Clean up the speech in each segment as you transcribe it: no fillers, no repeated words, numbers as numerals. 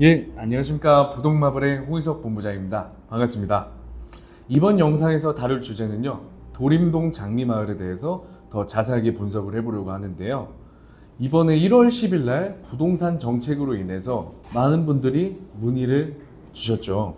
예, 안녕하십니까. 부동마블의 홍희석 본부장입니다. 반갑습니다. 이번 영상에서 다룰 주제는요, 도림동 장미마을에 대해서 더 자세하게 분석을 해보려고 하는데요. 이번에 1월 10일 날 부동산 정책으로 인해서 많은 분들이 문의를 주셨죠.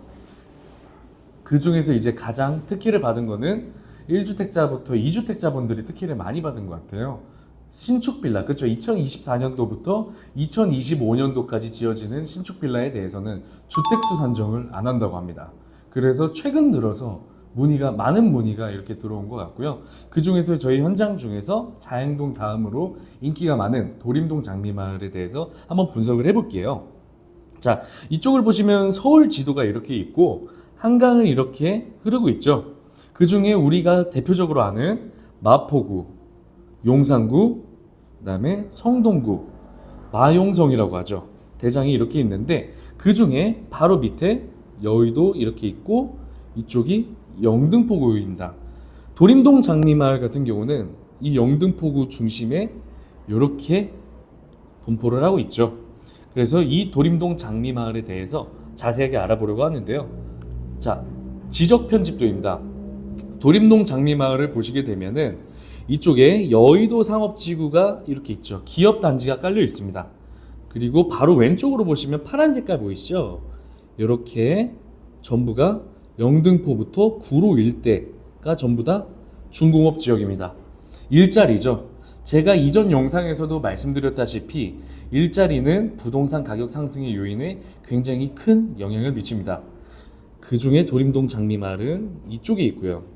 그 중에서 이제 가장 특혜를 받은 거는 1주택자부터 2주택자분들이 특혜를 많이 받은 것 같아요. 신축 빌라, 그렇죠. 2024년도부터 2025년도까지 지어지는 신축 빌라에 대해서는 주택수 산정을 안 한다고 합니다. 그래서 최근 들어서 많은 문의가 이렇게 들어온 것 같고요. 그 중에서 저희 현장 중에서 자행동 다음으로 인기가 많은 도림동 장미마을에 대해서 한번 분석을 해볼게요. 자, 이쪽을 보시면 서울 지도가 이렇게 있고 한강은 이렇게 흐르고 있죠. 그 중에 우리가 대표적으로 아는 마포구, 용산구, 그 다음에 성동구, 마용성이라고 하죠. 대장이 이렇게 있는데 그 중에 바로 밑에 여의도 이렇게 있고 이쪽이 영등포구입니다. 도림동 장미마을 같은 경우는 이 영등포구 중심에 이렇게 분포를 하고 있죠. 그래서 이 도림동 장미마을에 대해서 자세하게 알아보려고 하는데요. 자, 지적 편집도입니다. 도림동 장미마을을 보시게 되면은 이쪽에 여의도 상업지구가 이렇게 있죠. 기업단지가 깔려 있습니다. 그리고 바로 왼쪽으로 보시면 파란 색깔 보이시죠? 이렇게 전부가 영등포부터 구로 일대가 전부 다 중공업 지역입니다. 일자리죠. 제가 이전 영상에서도 말씀드렸다시피 일자리는 부동산 가격 상승의 요인에 굉장히 큰 영향을 미칩니다. 그 중에 도림동 장미마을은 이쪽에 있고요.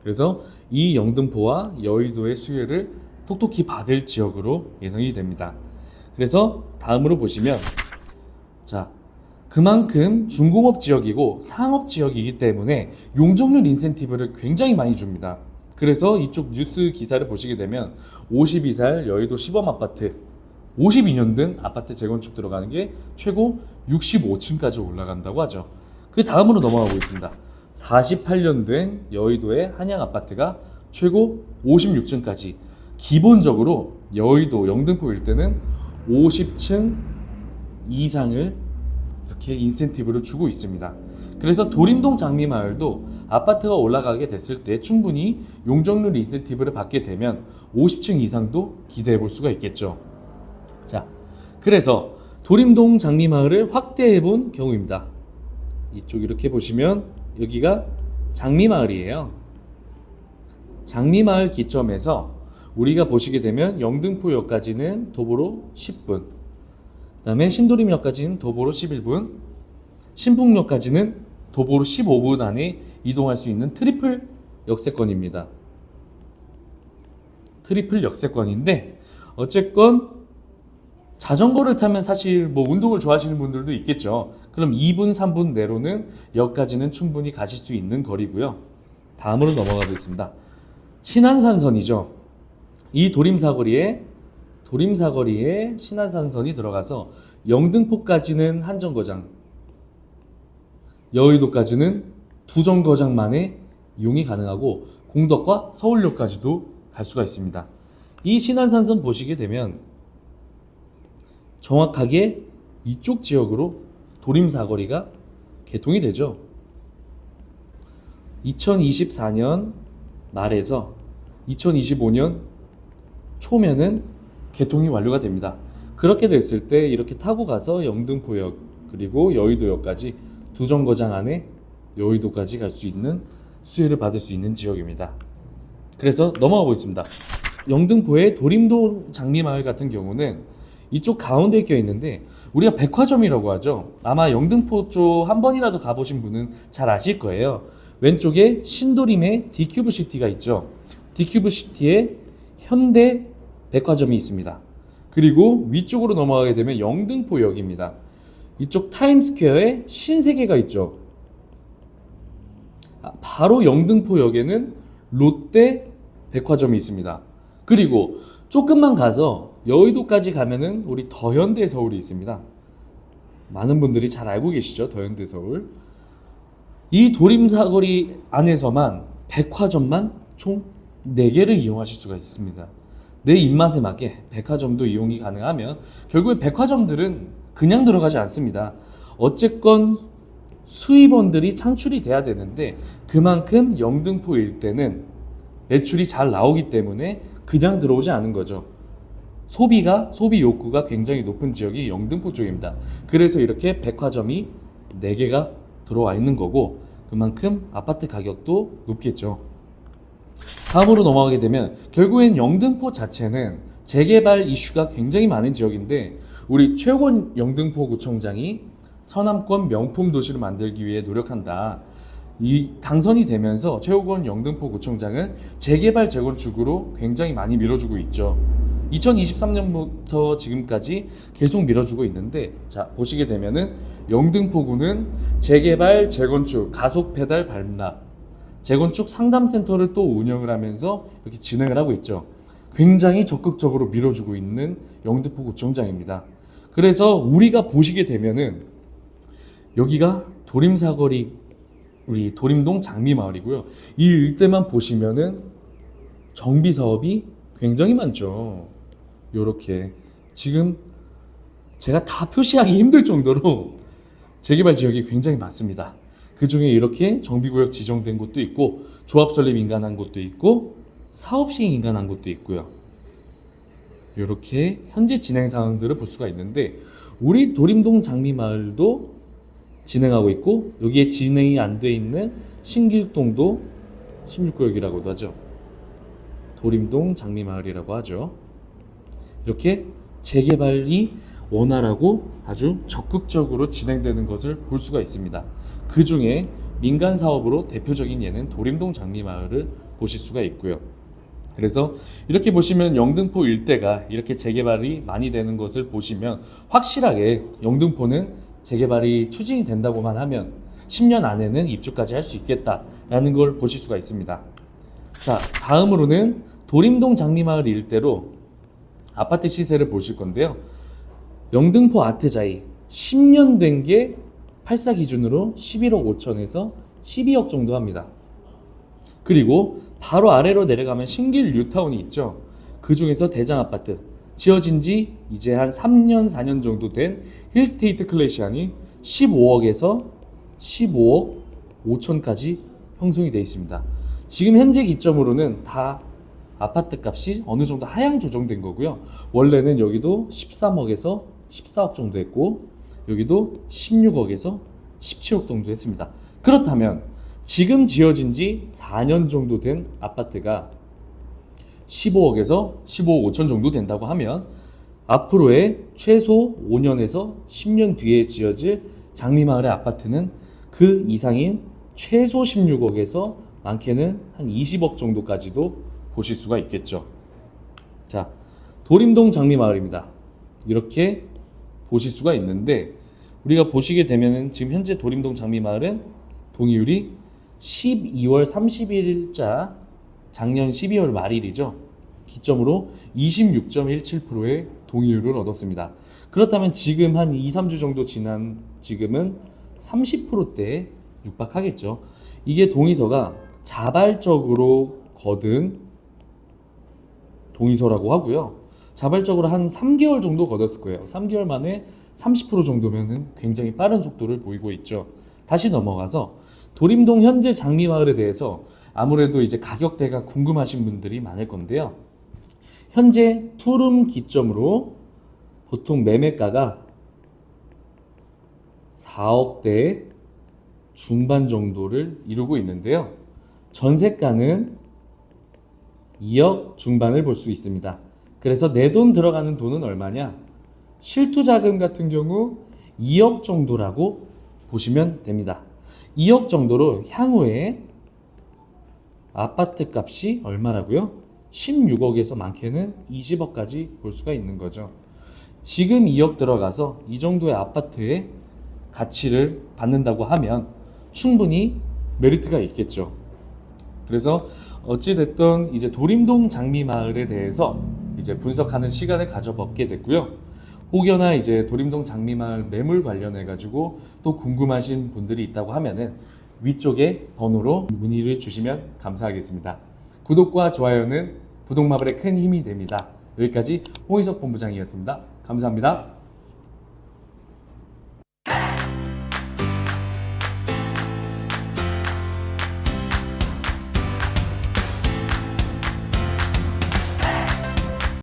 그래서 이 영등포와 여의도의 수혜를 톡톡히 받을 지역으로 예상이 됩니다. 그래서 다음으로 보시면 자, 그만큼 중공업 지역이고 상업 지역이기 때문에 용적률 인센티브를 굉장히 많이 줍니다. 그래서 이쪽 뉴스 기사를 보시게 되면 52살 여의도 시범 아파트 52년 등 아파트 재건축 들어가는 게 최고 65층까지 올라간다고 하죠. 그 다음으로 넘어가고 있습니다. 48년 된 여의도의 한양 아파트가 최고 56층까지 기본적으로 여의도 영등포 일대는 50층 이상을 이렇게 인센티브를 주고 있습니다. 그래서 도림동 장미마을도 아파트가 올라가게 됐을 때 충분히 용적률 인센티브를 받게 되면 50층 이상도 기대해 볼 수가 있겠죠. 자, 그래서 도림동 장미마을을 확대해 본 경우입니다. 이쪽 이렇게 보시면 여기가 장미마을이에요. 장미마을 기점에서 우리가 보시게 되면 영등포역까지는 도보로 10분, 그 다음에 신도림역까지는 도보로 11분, 신풍역까지는 도보로 15분 안에 이동할 수 있는 트리플 역세권입니다. 트리플 역세권인데 어쨌건 자전거를 타면 사실 운동을 좋아하시는 분들도 있겠죠. 그럼 2분, 3분 내로는 역까지는 충분히 가실 수 있는 거리고요. 다음으로 넘어가고 있습니다. 신안산선이죠. 이 도림사거리에 신안산선이 들어가서 영등포까지는 한 정거장, 여의도까지는 두 정거장만에 이용이 가능하고 공덕과 서울역까지도 갈 수가 있습니다. 이 신안산선 보시게 되면 정확하게 이쪽 지역으로 도림사거리가 개통이 되죠. 2024년 말에서 2025년 초면은 개통이 완료가 됩니다. 그렇게 됐을 때 이렇게 타고 가서 영등포역 그리고 여의도역까지 두 정거장 안에 여의도까지 갈 수 있는 수혜를 받을 수 있는 지역입니다. 그래서 넘어가 보겠습니다. 영등포의 도림동 장미마을 같은 경우는 이쪽 가운데에 껴 있는데 우리가 백화점이라고 하죠. 아마 영등포 쪽 한 번이라도 가보신 분은 잘 아실 거예요. 왼쪽에 신도림의 디큐브시티가 있죠. 디큐브시티에 현대 백화점이 있습니다. 그리고 위쪽으로 넘어가게 되면 영등포역입니다. 이쪽 타임스퀘어에 신세계가 있죠. 바로 영등포역에는 롯데 백화점이 있습니다. 그리고 조금만 가서 여의도까지 가면은 우리 더현대 서울이 있습니다. 많은 분들이 잘 알고 계시죠? 더현대 서울. 이 도림사거리 안에서만 백화점만 총 4개를 이용하실 수가 있습니다. 내 입맛에 맞게 백화점도 이용이 가능하면 결국에 백화점들은 그냥 들어가지 않습니다. 어쨌건 수입원들이 창출이 돼야 되는데 그만큼 영등포 일대는 매출이 잘 나오기 때문에 그냥 들어오지 않은 거죠. 소비 욕구가 굉장히 높은 지역이 영등포 쪽입니다. 그래서 이렇게 백화점이 4개가 들어와 있는 거고 그만큼 아파트 가격도 높겠죠. 다음으로 넘어가게 되면 결국엔 영등포 자체는 재개발 이슈가 굉장히 많은 지역인데 우리 최고원 영등포구청장이 서남권 명품 도시를 만들기 위해 노력한다. 이 당선이 되면서 최고원 영등포구청장은 재개발 재건축으로 굉장히 많이 밀어주고 있죠. 2023년부터 지금까지 계속 밀어주고 있는데 자 보시게 되면은 영등포구는 재개발 재건축 가속 페달 밟나 재건축 상담센터를 또 운영을 하면서 이렇게 진행을 하고 있죠. 굉장히 적극적으로 밀어주고 있는 영등포구청장입니다. 그래서 우리가 보시게 되면은 여기가 도림사거리 우리 도림동 장미마을이고요. 이 일대만 보시면은 정비 사업이 굉장히 많죠. 요렇게 지금 제가 다 표시하기 힘들 정도로 재개발 지역이 굉장히 많습니다. 그 중에 이렇게 정비구역 지정된 곳도 있고 조합 설립 인가한 곳도 있고 사업 시행 인가한 곳도 있고요. 이렇게 현재 진행 사항들을 볼 수가 있는데 우리 도림동 장미마을도 진행하고 있고 여기에 진행이 안 돼 있는 신길동도 16구역이라고도 하죠. 도림동 장미마을이라고 하죠. 이렇게 재개발이 원활하고 아주 적극적으로 진행되는 것을 볼 수가 있습니다. 그 중에 민간 사업으로 대표적인 예는 도림동 장미마을을 보실 수가 있고요. 그래서 이렇게 보시면 영등포 일대가 이렇게 재개발이 많이 되는 것을 보시면 확실하게 영등포는 재개발이 추진이 된다고만 하면 10년 안에는 입주까지 할 수 있겠다라는 걸 보실 수가 있습니다. 자, 다음으로는 도림동 장미마을 일대로 아파트 시세를 보실 건데요. 영등포 아트자이 10년 된 게 84 기준으로 11억 5천에서 12억 정도 합니다. 그리고 바로 아래로 내려가면 신길 뉴타운이 있죠. 그 중에서 대장 아파트 지어진 지 이제 한 3년 4년 정도 된 힐스테이트 클래시안이 15억에서 15억 5천까지 형성이 되어 있습니다. 지금 현재 기점으로는 다 아파트 값이 어느 정도 하향 조정된 거고요. 원래는 여기도 13억에서 14억 정도 했고 여기도 16억에서 17억 정도 했습니다. 그렇다면 지금 지어진 지 4년 정도 된 아파트가 15억에서 15억 5천 정도 된다고 하면 앞으로의 최소 5년에서 10년 뒤에 지어질 장미마을의 아파트는 그 이상인 최소 16억에서 많게는 한 20억 정도까지도 보실 수가 있겠죠. 자, 도림동 장미마을입니다. 이렇게 보실 수가 있는데 우리가 보시게 되면은 지금 현재 도림동 장미마을은 동의율이 12월 31일자 작년 12월 말일이죠. 기점으로 26.17%의 동의율을 얻었습니다. 그렇다면 지금 한 2, 3주 정도 지난 지금은 30%대에 육박하겠죠. 이게 동의서가 자발적으로 거둔 동의서라고 하고요. 자발적으로 한 3개월 정도 거뒀을 거예요. 3개월 만에 30% 정도면은 굉장히 빠른 속도를 보이고 있죠. 다시 넘어가서 도림동 현재 장미마을에 대해서 아무래도 이제 가격대가 궁금하신 분들이 많을 건데요. 현재 투룸 기점으로 보통 매매가가 4억대 중반 정도를 이루고 있는데요. 전세가는 2억 중반을 볼 수 있습니다. 그래서 내 돈 들어가는 돈은 얼마냐? 실투자금 같은 경우 2억 정도라고 보시면 됩니다. 2억 정도로 향후에 아파트 값이 얼마라고요? 16억에서 많게는 20억까지 볼 수가 있는 거죠. 지금 2억 들어가서 이 정도의 아파트의 가치를 받는다고 하면 충분히 메리트가 있겠죠. 그래서 어찌됐든 이제 도림동 장미마을에 대해서 이제 분석하는 시간을 가져보게 됐고요. 혹여나 이제 도림동 장미마을 매물 관련해 가지고 또 궁금하신 분들이 있다고 하면은 위쪽에 번호로 문의를 주시면 감사하겠습니다. 구독과 좋아요는 부동마블의 큰 힘이 됩니다. 여기까지 홍희석 본부장이었습니다. 감사합니다.